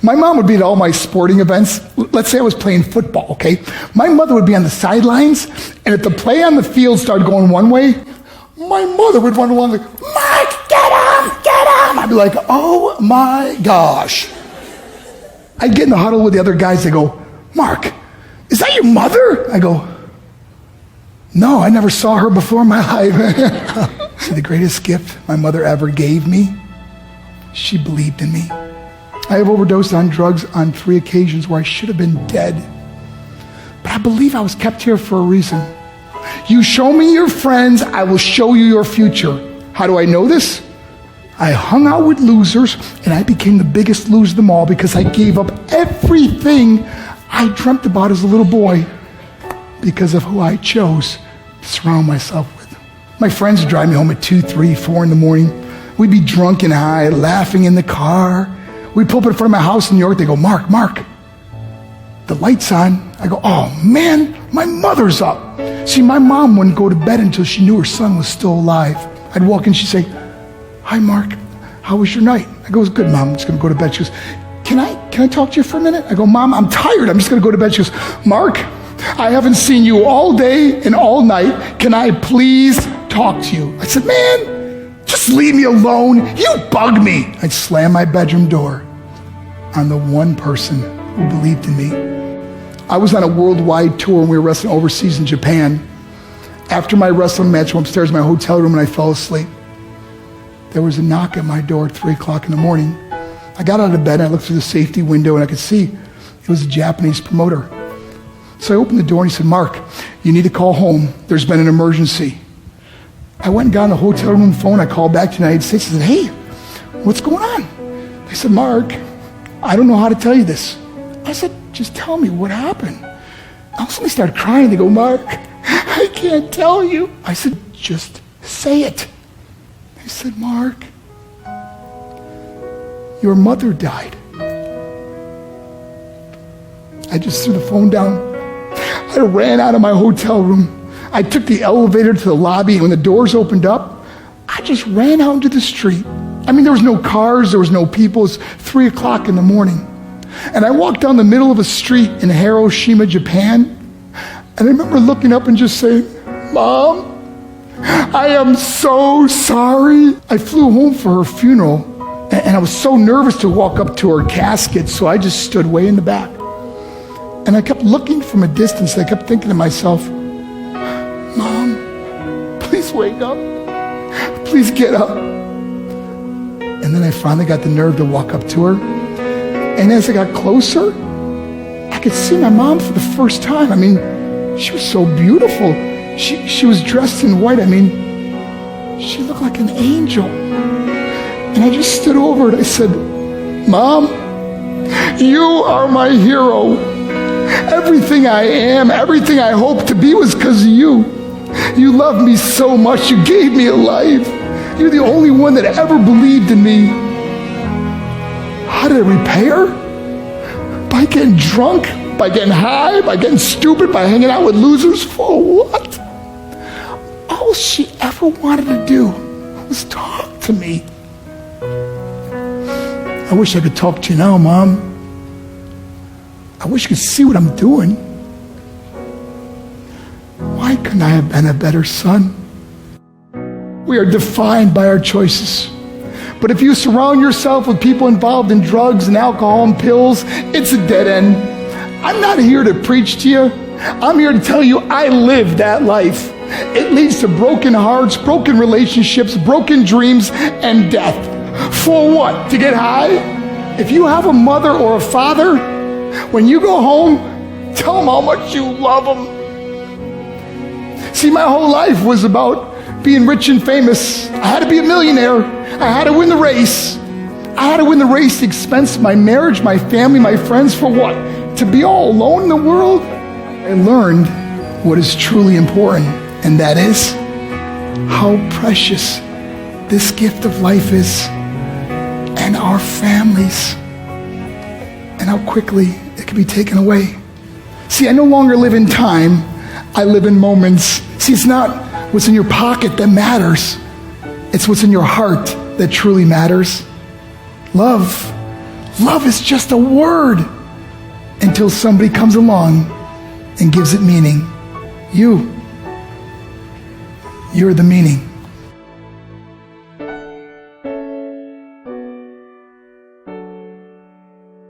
My mom would be at all my sporting events. Let's say I was playing football, okay? My mother would be on the sidelines, and if the play on the field started going one way, my mother would run along like, Mark, get him, get him. I'd be like, oh my gosh. I'd get in the huddle with the other guys. They go, Mark, is that your mother? I go, no, I never saw her before in my life. See, the greatest gift my mother ever gave me, she believed in me. I have overdosed on drugs on 3 occasions where I should have been dead. But I believe I was kept here for a reason. You show me your friends, I will show you your future. How do I know this? I hung out with losers, and I became the biggest loser of them all because I gave up everything I dreamt about as a little boy because of who I chose to surround myself with. My friends would drive me home at 2, 3, 4 in the morning. We'd be drunk and high, laughing in the car. We'd pull up in front of my house in New York. They go, Mark, the light's on. I go, oh man, my mother's up. See, my mom wouldn't go to bed until she knew her son was still alive. I'd walk in, she'd say, hi Mark, how was your night? I go, it was good, Mom, I'm just gonna go to bed. She goes, can I talk to you for a minute? I go, Mom, I'm tired, I'm just gonna go to bed. She goes, Mark, I haven't seen you all day and all night. Can I please talk to you? I said, man, just leave me alone. You bug me. I'd slam my bedroom door on the one person who believed in me. I was on a worldwide tour and we were wrestling overseas in Japan. After my wrestling match, I went upstairs in my hotel room and I fell asleep. There was a knock at my door at 3 o'clock in the morning. I got out of bed and I looked through the safety window and I could see it was a Japanese promoter. So I opened the door and he said, Mark, you need to call home. There's been an emergency. I went and got on the hotel room phone. I called back to the United States. I said, hey, what's going on? They said, Mark, I don't know how to tell you this. I said, just tell me what happened. All of a sudden they started crying. They go, Mark, I can't tell you. I said, just say it. They said, Mark, your mother died. I just threw the phone down. I ran out of my hotel room. I took the elevator to the lobby, and when the doors opened up, I just ran out into the street. I mean, there was no cars, there was no people. It was 3 o'clock in the morning. And I walked down the middle of a street in Hiroshima, Japan, and I remember looking up and just saying, Mom, I am so sorry. I flew home for her funeral, and I was so nervous to walk up to her casket, so I just stood way in the back. And I kept looking from a distance. I kept thinking to myself, Mom, please wake up. Please get up. And then I finally got the nerve to walk up to her. And as I got closer, I could see my mom for the first time. I mean, she was so beautiful. She was dressed in white. I mean, she looked like an angel. And I just stood over her and I said, Mom, you are my hero. Everything I am, everything I hope to be was because of you. You loved me so much. You gave me a life. You're the only one that ever believed in me. How did I repay her? By getting drunk, by getting high, by getting stupid, by hanging out with losers? For what? All she ever wanted to do was talk to me. I wish I could talk to you now, Mom. I wish you could see what I'm doing. Why couldn't I have been a better son? We are defined by our choices. But if you surround yourself with people involved in drugs and alcohol and pills, it's a dead end. I'm not here to preach to you. I'm here to tell you I lived that life. It leads to broken hearts, broken relationships, broken dreams, and death. For what? To get high? If you have a mother or a father, when you go home, tell them how much you love them. See, my whole life was about being rich and famous. I had to be a millionaire. I had to win the race. I had to win the race at the expense of my marriage, my family, my friends. For what? To be all alone in the world? I learned what is truly important, and that is how precious this gift of life is, and our families, and how quickly it can be taken away. See, I no longer live in time. I live in moments. See, it's not what's in your pocket that matters. It's what's in your heart that truly matters. Love Love is just a word until somebody comes along and gives it meaning. You're the meaning.